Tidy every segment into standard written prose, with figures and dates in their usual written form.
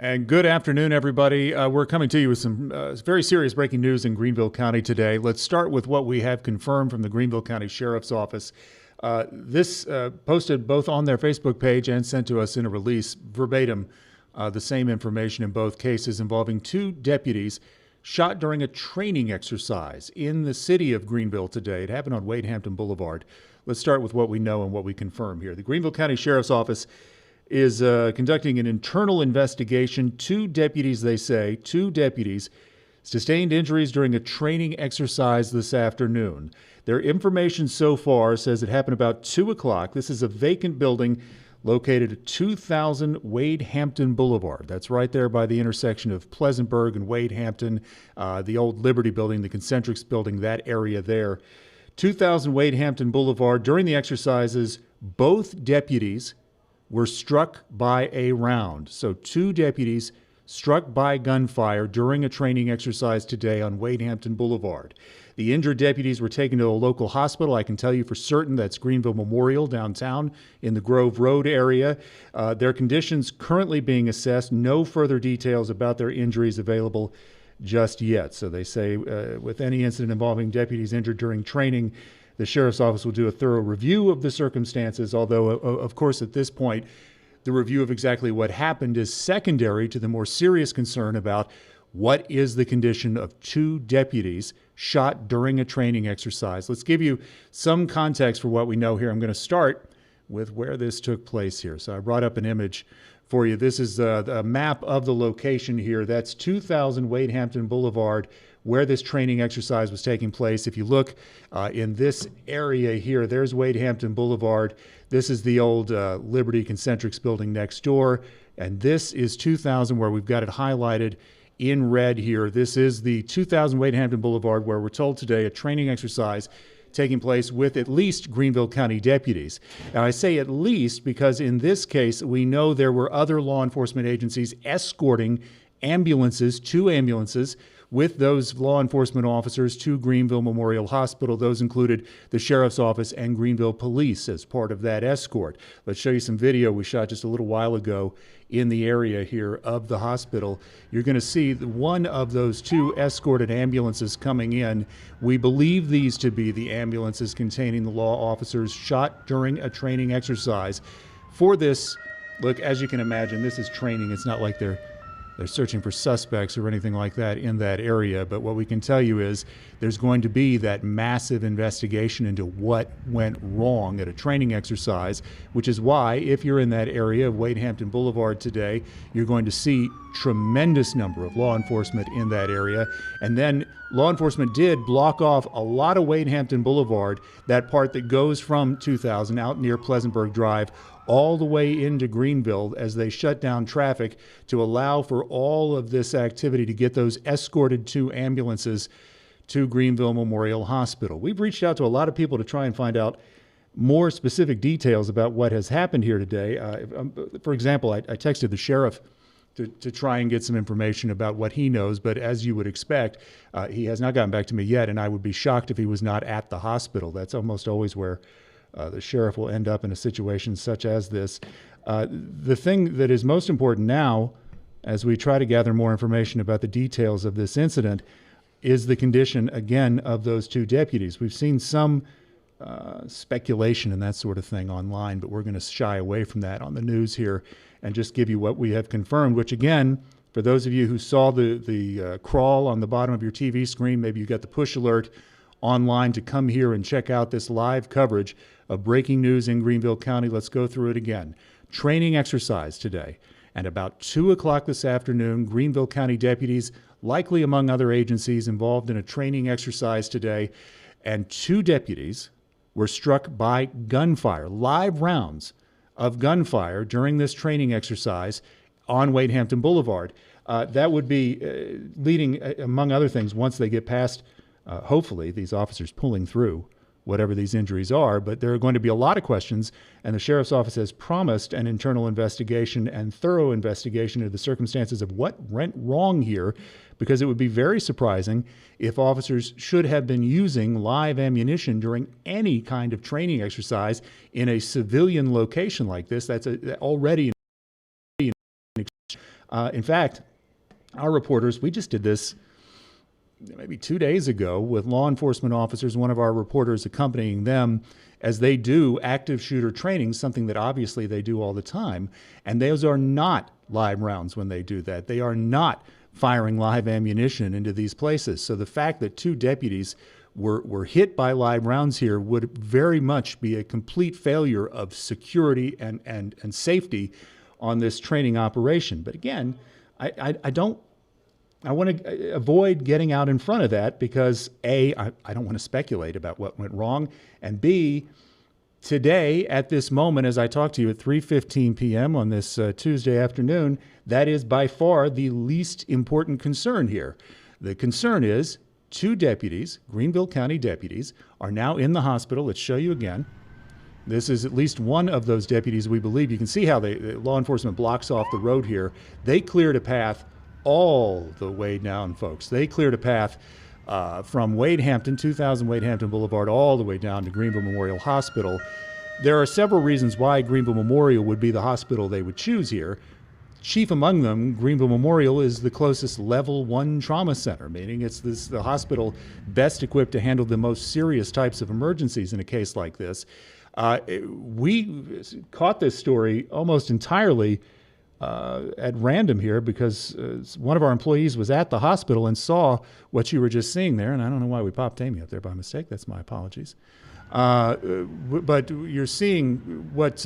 And good afternoon, everybody. We're coming to you with some very serious breaking news in Greenville County today. Let's start with what we have confirmed from the Greenville County Sheriff's Office. This posted both on their Facebook page and sent to us in a release, verbatim, the same information in both cases involving two deputies shot during a training exercise in the city of Greenville today. It happened on Wade Hampton Boulevard. Let's start with what we know and what we confirm here. The Greenville County Sheriff's Office is conducting an internal investigation. Two deputies sustained injuries during a training exercise this afternoon. Their information so far says it happened about 2 o'clock. This is a vacant building located at 2000 Wade Hampton Boulevard. That's right there by the intersection of Pleasantburg and Wade Hampton, the old Liberty building, the Concentrics building, that area there. 2000 Wade Hampton Boulevard. During the exercises, both deputies were struck by a round. So two deputies struck by gunfire during a training exercise today on Wade Hampton Boulevard. The injured deputies were taken to a local hospital. I can tell you for certain that's Greenville Memorial downtown in the Grove Road area. Their conditions currently being assessed. No further details about their injuries available just yet. So they say with any incident involving deputies injured during training, the Sheriff's Office will do a thorough review of the circumstances, although, of course, at this point, the review of exactly what happened is secondary to the more serious concern about what is the condition of two deputies shot during a training exercise. Let's give you some context for what we know here. I'm going to start with where this took place here. So I brought up an image for you. This is a map of the location here. That's 2000 Wade Hampton Boulevard, where this training exercise was taking place. If you look in this area here, there's Wade Hampton Boulevard. This is the old Liberty Concentrics building next door. And this is 2000, where we've got it highlighted in red here. This is the 2000 Wade Hampton Boulevard, where we're told today a training exercise taking place with at least Greenville County deputies. Now, I say at least because in this case, we know there were other law enforcement agencies escorting ambulances, two ambulances, with those law enforcement officers to Greenville Memorial Hospital. Those included the Sheriff's Office and Greenville Police as part of that escort. Let's show you some video we shot just a little while ago in the area here of the hospital. You're going to see one of those two escorted ambulances coming in. We believe these to be the ambulances containing the law officers shot during a training exercise. For this, look, as you can imagine, this is training. It's not like they're searching for suspects or anything like that in that area. But what we can tell you is there's going to be that massive investigation into what went wrong at a training exercise, which is why if you're in that area of Wade Hampton Boulevard today, you're going to see tremendous number of law enforcement in that area. And then law enforcement did block off a lot of Wade Hampton Boulevard, that part that goes from 2000 out near Pleasantburg Drive all the way into Greenville, as they shut down traffic to allow for all of this activity to get those escorted two ambulances to Greenville Memorial Hospital. We've reached out to a lot of people to try and find out more specific details about what has happened here today. For example, I texted the sheriff to try and get some information about what he knows, but as you would expect, he has not gotten back to me yet, and I would be shocked if he was not at the hospital. That's almost always where the sheriff will end up in a situation such as this. The thing that is most important now, as we try to gather more information about the details of this incident, is the condition, again, of those two deputies. We've seen some speculation and that sort of thing online, but we're going to shy away from that on the news here and just give you what we have confirmed, which, again, for those of you who saw the crawl on the bottom of your TV screen, maybe you got the push alert online to come here and check out this live coverage of breaking news in Greenville County. Let's go through it again. Training exercise today. And about 2 o'clock this afternoon, Greenville County deputies, likely among other agencies, involved in a training exercise today. And two deputies were struck by gunfire, live rounds of gunfire during this training exercise on Wade Hampton Boulevard. That would be leading, among other things, once they get past hopefully these officers pulling through whatever these injuries are, but there are going to be a lot of questions, and the Sheriff's Office has promised an internal investigation and thorough investigation of the circumstances of what went wrong here, because it would be very surprising if officers should have been using live ammunition during any kind of training exercise in a civilian location like this. That's already In fact, our reporters, we just did this maybe 2 days ago with law enforcement officers, one of our reporters accompanying them as they do active shooter training, something that obviously they do all the time. And those are not live rounds when they do that. They are not firing live ammunition into these places. So the fact that 2 deputies were hit by live rounds here would very much be a complete failure of security and safety on this training operation. But again, I want to avoid getting out in front of that because A, I don't want to speculate about what went wrong, and B, today at this moment, as I talk to you at 3:15 p.m. on this Tuesday afternoon, that is by far the least important concern here. The concern is 2 deputies, Greenville County deputies, are now in the hospital. Let's show you again. This is at least one of those deputies, we believe. You can see how the law enforcement blocks off the road here. They cleared a path all the way down, folks. They cleared a path from Wade Hampton, 2000 Wade Hampton Boulevard, all the way down to Greenville Memorial Hospital. There are several reasons why Greenville Memorial would be the hospital they would choose here. Chief among them, Greenville Memorial is the closest level 1 trauma center, meaning it's the hospital best equipped to handle the most serious types of emergencies in a case like this. We caught this story almost entirely at random here because one of our employees was at the hospital and saw what you were just seeing there. And I don't know why we popped Amy up there by mistake. That's my apologies. But you're seeing what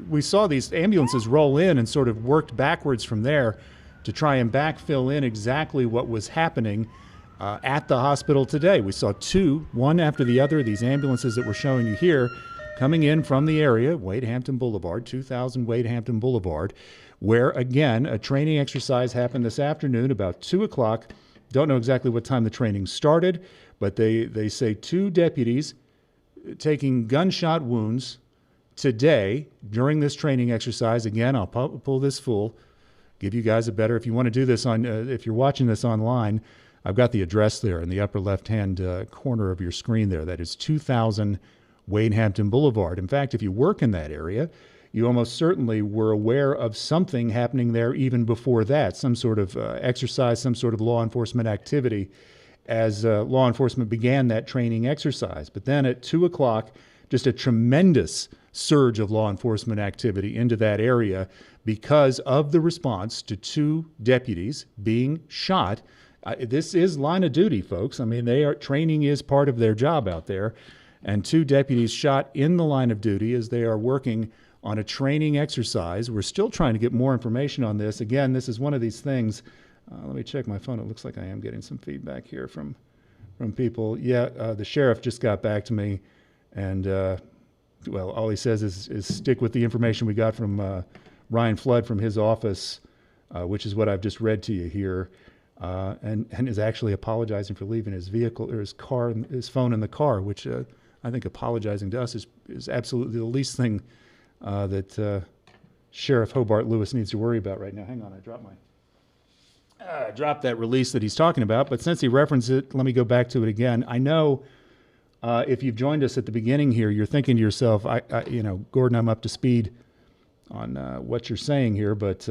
we saw these ambulances roll in and sort of worked backwards from there to try and backfill in exactly what was happening at the hospital today. We saw 2, one after the other, these ambulances that we're showing you here, coming in from the area, Wade Hampton Boulevard, 2000 Wade Hampton Boulevard, where, again, a training exercise happened this afternoon about 2 o'clock. Don't know exactly what time the training started, but they say 2 deputies taking gunshot wounds today during this training exercise. Again, I'll pull this full, give you guys a better, if you want to do this on, if you're watching this online, I've got the address there in the upper left-hand corner of your screen there. That is 2000 Wade Hampton Boulevard. In fact, if you work in that area, you almost certainly were aware of something happening there even before that, some sort of exercise, some sort of law enforcement activity as law enforcement began that training exercise. But then at 2 o'clock, just a tremendous surge of law enforcement activity into that area because of the response to 2 deputies being shot. This is line of duty, folks. I mean, training is part of their job out there. And 2 deputies shot in the line of duty as they are working on a training exercise. We're still trying to get more information on this. Again, this is one of these things. Let me check my phone. It looks like I am getting some feedback here from people. Yeah, the sheriff just got back to me, and well, all he says is stick with the information we got from Ryan Flood from his office, which is what I've just read to you here, and is actually apologizing for leaving his vehicle or his car, his phone in the car, which I think apologizing to us is absolutely the least thing that Sheriff Hobart Lewis needs to worry about right now. Hang on, I dropped that release that he's talking about, but since he referenced it, let me go back to it again. I know if you've joined us at the beginning here, you're thinking to yourself, Gordon, I'm up to speed on what you're saying here, but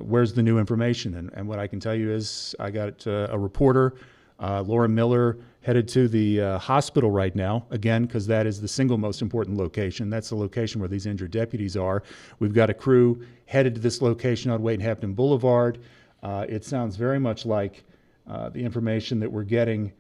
where's the new information? And what I can tell you is I got a reporter, Laura Miller, headed to the hospital right now, again, because that is the single most important location. That's the location where these injured deputies are. We've got a crew headed to this location on Wade Hampton Boulevard. It sounds very much like the information that we're getting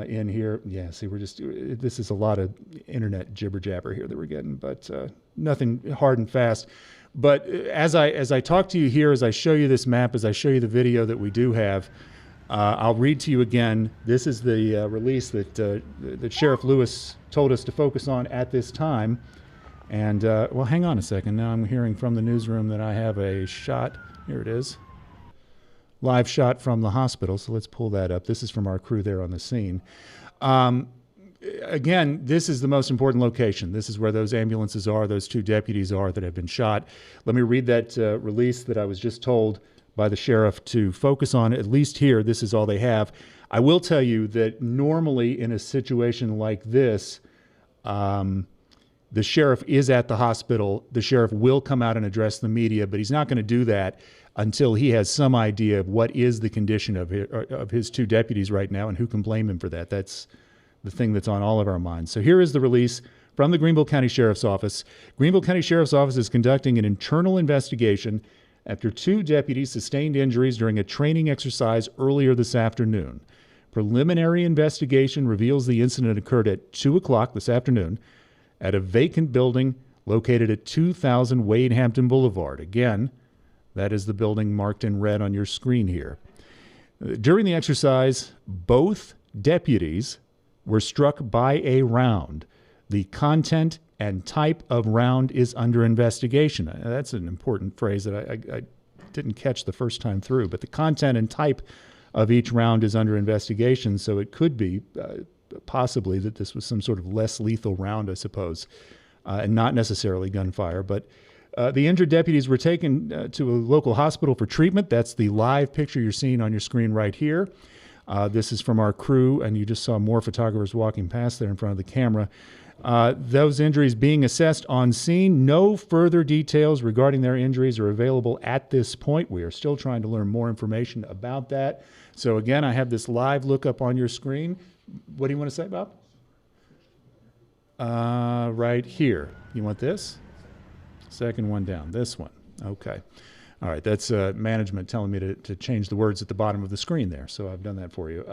in here. Yeah, see, this is a lot of internet jibber jabber here that we're getting, but nothing hard and fast. But as I talk to you here, as I show you this map, as I show you the video that we do have, I'll read to you again. This is the release that Sheriff Lewis told us to focus on at this time. And, well, hang on a second. Now I'm hearing from the newsroom that I have a shot. Here it is. Live shot from the hospital. So let's pull that up. This is from our crew there on the scene. Again, this is the most important location. This is where those ambulances are, those 2 deputies are that have been shot. Let me read that release that I was just told by the sheriff to focus on. At least here, this is all they have. I will tell you that normally in a situation like this, the sheriff is at the hospital. The sheriff will come out and address the media, but he's not going to do that until he has some idea of what is the condition of his two deputies right now and who can blame him for that. That's the thing that's on all of our minds. So here is the release from the Greenville County Sheriff's Office. Greenville County Sheriff's Office is conducting an internal investigation after two deputies sustained injuries during a training exercise earlier this afternoon. Preliminary investigation reveals the incident occurred at 2 o'clock this afternoon at a vacant building located at 2000 Wade Hampton Boulevard. Again, that is the building marked in red on your screen here. During the exercise, both deputies were struck by a round. The content and type of round is under investigation. That's an important phrase that I didn't catch the first time through, but the content and type of each round is under investigation, so it could be possibly that this was some sort of less lethal round, I suppose, and not necessarily gunfire. But the injured deputies were taken to a local hospital for treatment. That's the live picture you're seeing on your screen right here. This is from our crew, and you just saw more photographers walking past there in front of the camera. Those injuries being assessed on scene. No further details regarding their injuries are available at this point. We are still trying to learn more information about that. So again, I have this live look up on your screen. What do you want to say, Bob? Right here. You want this? Second one down. This one. Okay. All right. That's management telling me to change the words at the bottom of the screen there. So I've done that for you.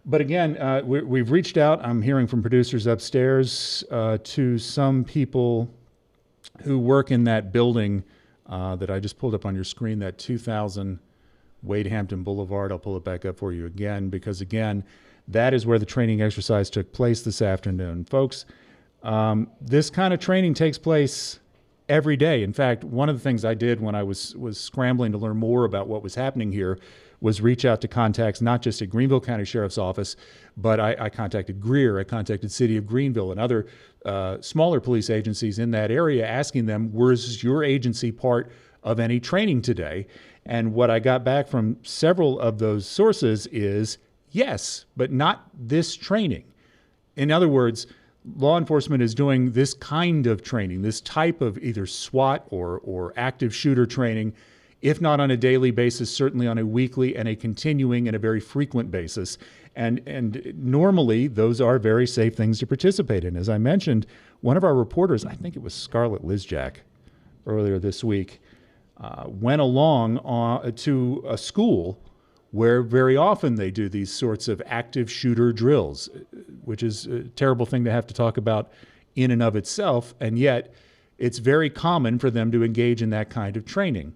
But again, we've reached out. I'm hearing from producers upstairs to some people who work in that building that I just pulled up on your screen, that 2000 Wade Hampton Boulevard. I'll pull it back up for you again because, again, that is where the training exercise took place this afternoon. Folks, this kind of training takes place every day. In fact, one of the things I did when I was scrambling to learn more about what was happening here was reach out to contacts, not just at Greenville County Sheriff's Office, but I contacted Greer, I contacted City of Greenville and other smaller police agencies in that area, asking them, was your agency part of any training today? And what I got back from several of those sources is yes, but not this training. In other words, law enforcement is doing this kind of training, this type of either SWAT or active shooter training, if not on a daily basis, certainly on a weekly and a continuing and a very frequent basis. And normally, those are very safe things to participate in. As I mentioned, one of our reporters, I think it was Scarlett Lizjack, earlier this week, went along to a school where very often they do these sorts of active shooter drills, which is a terrible thing to have to talk about in and of itself, and yet it's very common for them to engage in that kind of training.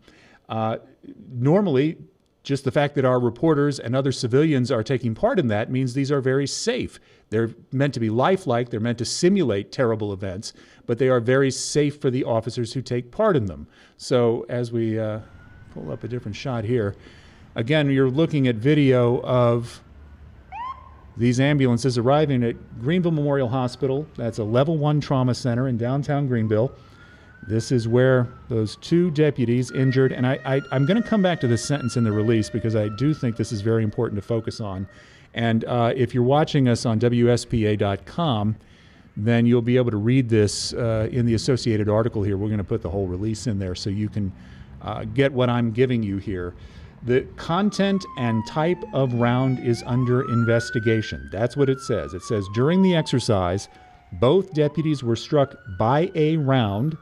Normally, just the fact that our reporters and other civilians are taking part in that means these are very safe. They're meant to be lifelike, they're meant to simulate terrible events, but they are very safe for the officers who take part in them. So as we pull up a different shot here, again, you're looking at video of these ambulances arriving at Greenville Memorial Hospital. That's a level 1 trauma center in downtown Greenville. This is where those two deputies injured, and I'm going to come back to this sentence in the release because I do think this is very important to focus on. And if you're watching us on WSPA.com, then you'll be able to read this in the associated article here. We're going to put the whole release in there so you can get what I'm giving you here. The content and type of round is under investigation. That's what it says. It says, during the exercise, both deputies were struck by a round.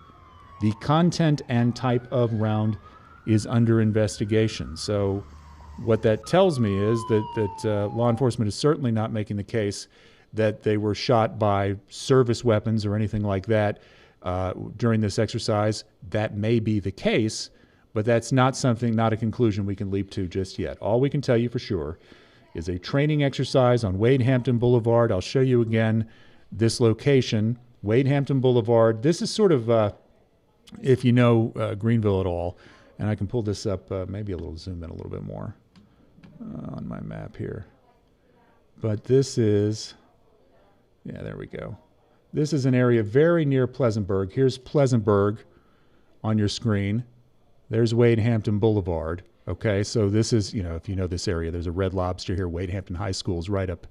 The content and type of round is under investigation. So what that tells me is that law enforcement is certainly not making the case that they were shot by service weapons or anything like that during this exercise. That may be the case, but that's not a conclusion we can leap to just yet. All we can tell you for sure is a training exercise on Wade Hampton Boulevard. I'll show you again this location, Wade Hampton Boulevard. This is sort of, if you know Greenville at all, and I can pull this up, maybe a little zoom in a little bit more on my map here. But this is, yeah, there we go. This is an area very near Pleasantburg. Here's Pleasantburg on your screen. There's Wade Hampton Boulevard. Okay, so this is, if you know this area, there's a Red Lobster here. Wade Hampton High School is right up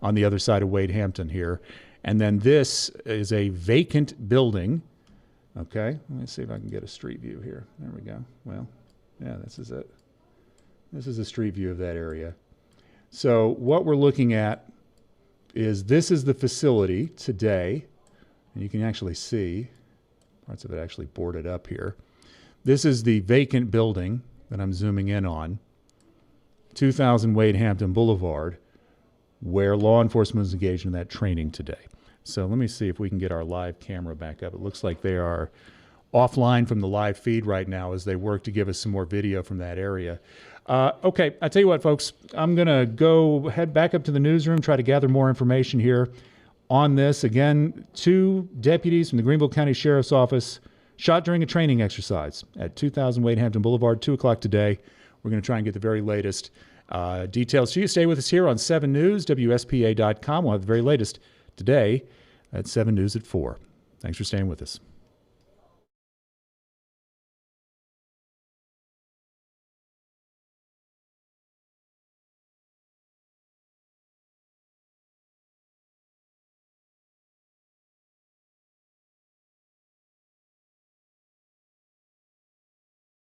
on the other side of Wade Hampton here. And then this is a vacant building. Okay, let me see if I can get a street view here. There we go. Well, Yeah, this is it. This is a street view of that area. So what we're looking at is this is the facility today. And you can actually see parts of it actually boarded up here. This is the vacant building that I'm zooming in on, 2000 Wade Hampton Boulevard, where law enforcement is engaged in that training today. So let me see if we can get our live camera back up. It looks like they are offline from the live feed right now as they work to give us some more video from that area. Okay, I tell you what, folks, I'm going to head back up to the newsroom, try to gather more information here on this. Again, 2 deputies from the Greenville County Sheriff's Office shot during a training exercise at 2000 Wade Hampton Boulevard, 2 o'clock today. We're going to try and get the very latest details. So you stay with us here on 7 News, WSPA.com. We'll have the very latest today at 7 News at 4. Thanks for staying with us.